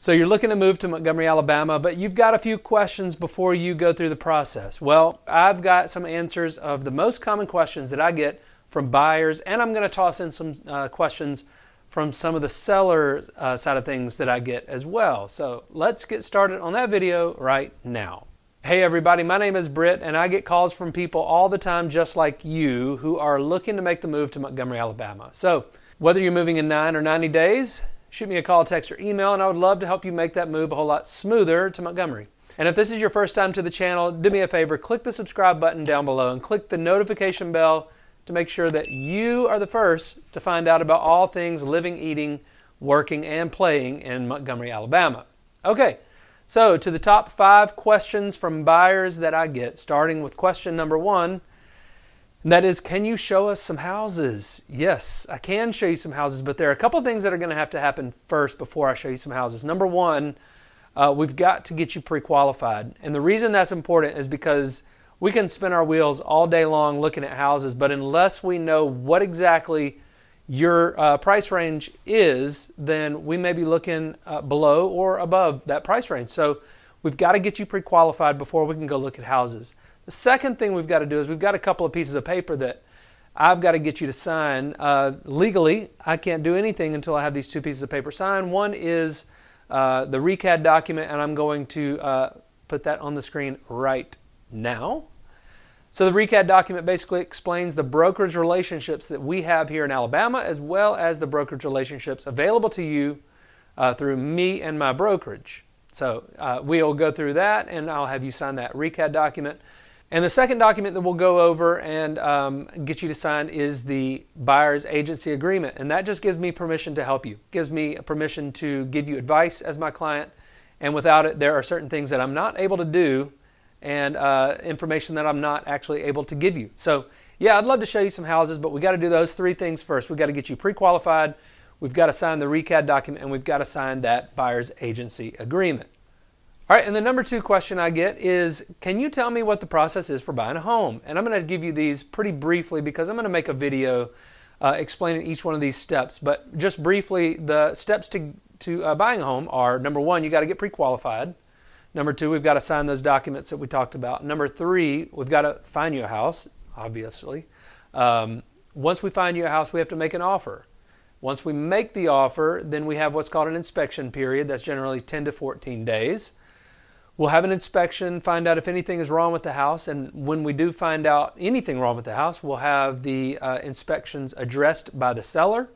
So you're looking to move to Montgomery, Alabama, but you've got a few questions before you go through the process. Well, I've got some answers of the most common questions that I get from buyers, and I'm going to toss in some questions from some of the seller side of things that I get as well. So let's get started on that video right now. Hey everybody, my name is Britt, and I get calls from people all the time just like you who are looking to make the move to Montgomery, Alabama. So whether you're moving in 9 or 90 days, shoot me a call, text, or email, and I would love to help you make that move a whole lot smoother to Montgomery. And if this is your first time to the channel, do me a favor, click the subscribe button down below and click the notification bell to make sure that you are the first to find out about all things living, eating, working, and playing in Montgomery, Alabama. Okay, so to the top 5 questions from buyers that I get, starting with question number 1. And that is, can you show us some houses? Yes, I can show you some houses, but there are a couple of things that are going to have to happen first before I show you some houses. Number 1, we've got to get you pre-qualified. And the reason that's important is because we can spin our wheels all day long looking at houses, but unless we know what exactly your price range is, then we may be looking below or above that price range. So we've got to get you pre-qualified before we can go look at houses. The second thing we've got to do is we've got a couple of pieces of paper that I've got to get you to sign. Legally, I can't do anything until I have these 2 pieces of paper signed. One is the RECAD document, and I'm going to put that on the screen right now. So the RECAD document basically explains the brokerage relationships that we have here in Alabama, as well as the brokerage relationships available to you through me and my brokerage. So we'll go through that, and I'll have you sign that RECAD document. And the second document that we'll go over and get you to sign is the buyer's agency agreement. And that just gives me permission to help you. It gives me permission to give you advice as my client. And without it, there are certain things that I'm not able to do and information that I'm not actually able to give you. So yeah, I'd love to show you some houses, but we got to do those 3 things first. We've got to get you pre-qualified, we've got to sign the RECAD document, and we've got to sign that buyer's agency agreement. All right, and the number 2 question I get is, can you tell me what the process is for buying a home? And I'm going to give you these pretty briefly because I'm going to make a video explaining each one of these steps. But just briefly, the steps to buying a home are, number 1, you got to get pre-qualified. Number 2, we've got to sign those documents that we talked about. Number 3, we've got to find you a house, obviously. Once we find you a house, we have to make an offer. Once we make the offer, then we have what's called an inspection period. That's generally 10 to 14 days. We'll have an inspection, find out if anything is wrong with the house, and when we do find out anything wrong with the house, we'll have the inspections addressed by the seller.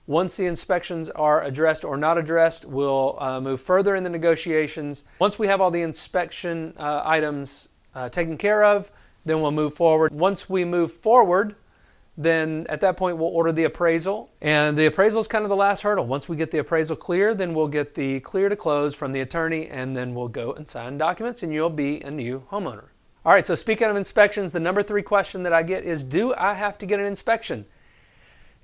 Once the inspections are addressed or not addressed, we'll move further in the negotiations. Once we have all the inspection items taken care of, then we'll move forward. Once we move forward, then at that point we'll order the appraisal, and the appraisal is kind of the last hurdle. Once we get the appraisal clear, then we'll get the clear to close from the attorney, and then we'll go and sign documents, and you'll be a new homeowner. All right, so speaking of inspections, the number 3 question that I get is, do I have to get an inspection?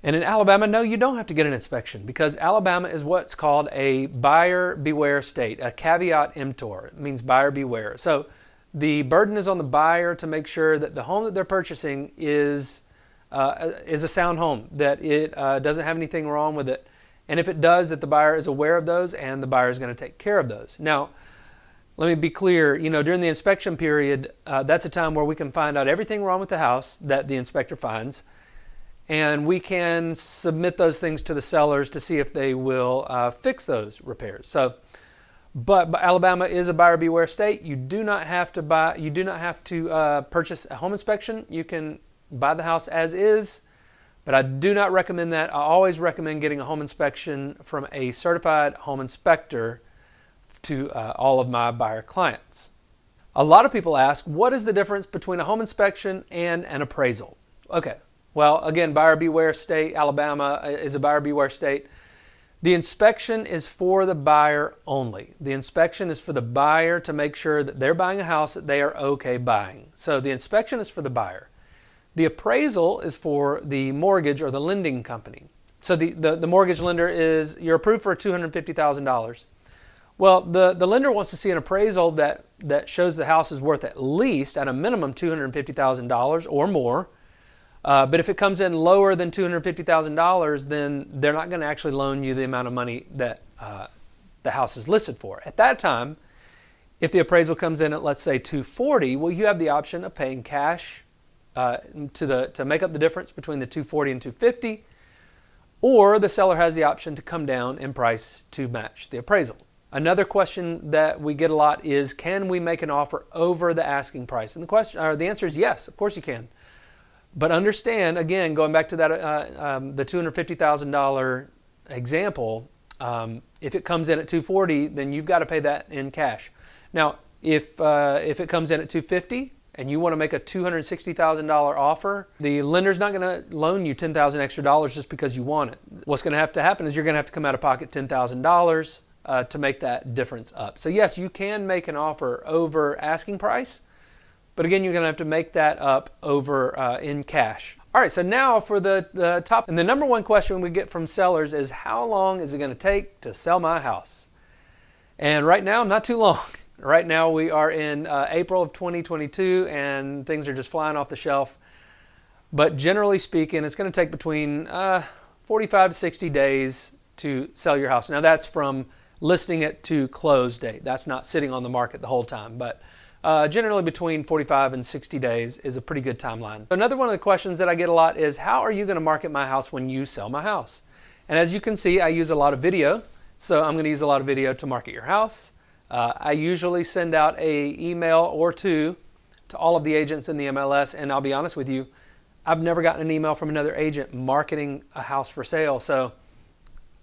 And in Alabama, no, you don't have to get an inspection, because Alabama is what's called a buyer beware state, a caveat emptor. It means buyer beware. So the burden is on the buyer to make sure that the home that they're purchasing is a sound home, that it doesn't have anything wrong with it. And if it does, that the buyer is aware of those and the buyer is going to take care of those. Now, let me be clear, during the inspection period, that's a time where we can find out everything wrong with the house that the inspector finds, and we can submit those things to the sellers to see if they will fix those repairs. But Alabama is a buyer beware state. You do not have to purchase a home inspection. You can buy the house as is, but I do not recommend that. I always recommend getting a home inspection from a certified home inspector to all of my buyer clients. A lot of people ask, what is the difference between a home inspection and an appraisal? Okay, well, again, buyer beware state. Alabama is a buyer beware state. The inspection is for the buyer only. The inspection is for the buyer to make sure that they're buying a house that they are okay buying. So the inspection is for the buyer. The appraisal is for the mortgage or the lending company. So the mortgage lender is, you're approved for $250,000. Well, the lender wants to see an appraisal that shows the house is worth at least, at a minimum, $250,000 or more. But if it comes in lower than $250,000, then they're not going to actually loan you the amount of money that the house is listed for. At that time, if the appraisal comes in at, let's say, $240,000, well, you have the option of paying cash to make up the difference between the $240,000 and $250,000, or the seller has the option to come down in price to match the appraisal. Another question that we get a lot is, can we make an offer over the asking price? And the answer is yes, of course you can. But understand, again, going back to that the $250,000 example, if it comes in at $240,000, then you've got to pay that in cash. Now, if it comes in at $250,000 and you want to make a $260,000 offer, the lender's not going to loan you $10,000 extra just because you want it. What's going to have to happen is you're going to have to come out of pocket $10,000 to make that difference up. So yes, you can make an offer over asking price, but again, you're going to have to make that up over in cash. All right, so now for the top, and the number one question we get from sellers is, how long is it going to take to sell my house? And right now, not too long. Right now we are in April of 2022 and things are just flying off the shelf. But generally speaking, it's going to take between 45 to 60 days to sell your house. Now that's from listing it to close date. That's not sitting on the market the whole time. But generally between 45 and 60 days is a pretty good timeline. Another one of the questions that I get a lot is, how are you going to market my house when you sell my house? And as you can see, I use a lot of video. So I'm going to use a lot of video to market your house. I usually send out an email or two to all of the agents in the MLS, and I'll be honest with you, I've never gotten an email from another agent marketing a house for sale. So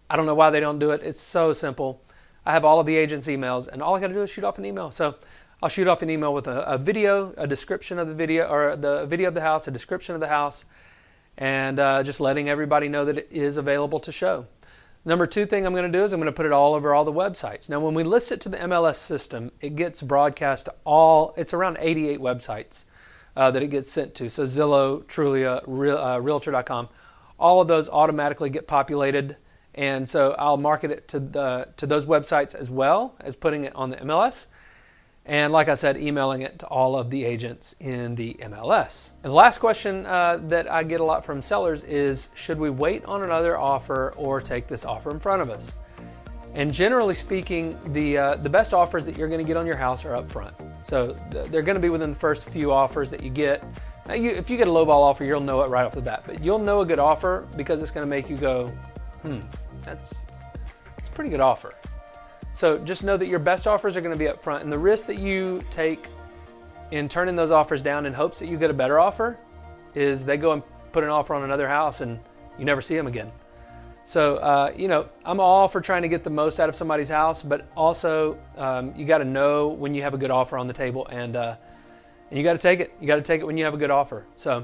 I don't know why they don't do it. It's so simple. I have all of the agents' emails, and all I got to do is shoot off an email. So I'll shoot off an email with a video, a description of the video, or the video of the house, a description of the house, and just letting everybody know that it is available to show. Number two thing I'm going to do is I'm going to put it all over all the websites. Now, when we list it to the MLS system, it gets broadcast to it's around 88 websites that it gets sent to. So Zillow, Trulia, Realtor.com, all of those automatically get populated. And so I'll market it to those websites as well as putting it on the MLS. And like I said, emailing it to all of the agents in the MLS. And the last question that I get a lot from sellers is, should we wait on another offer or take this offer in front of us? And generally speaking, the best offers that you're going to get on your house are up front. So they're going to be within the first few offers that you get. Now, if you get a lowball offer, you'll know it right off the bat. But you'll know a good offer because it's going to make you go, that's a pretty good offer. So just know that your best offers are going to be up front, and the risk that you take in turning those offers down in hopes that you get a better offer is they go and put an offer on another house and you never see them again. So, you know, I'm all for trying to get the most out of somebody's house, but also you got to know when you have a good offer on the table, and you got to take it. You got to take it when you have a good offer. So,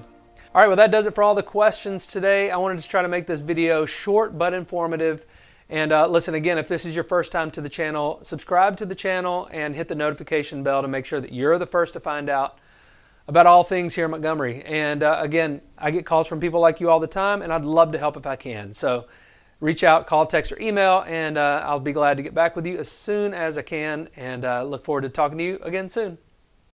all right, well, that does it for all the questions today. I wanted to try to make this video short but informative. And listen, again, if this is your first time to the channel, subscribe to the channel and hit the notification bell to make sure that you're the first to find out about all things here in Montgomery. And again, I get calls from people like you all the time, and I'd love to help if I can. So reach out, call, text, or email, and I'll be glad to get back with you as soon as I can, and look forward to talking to you again soon.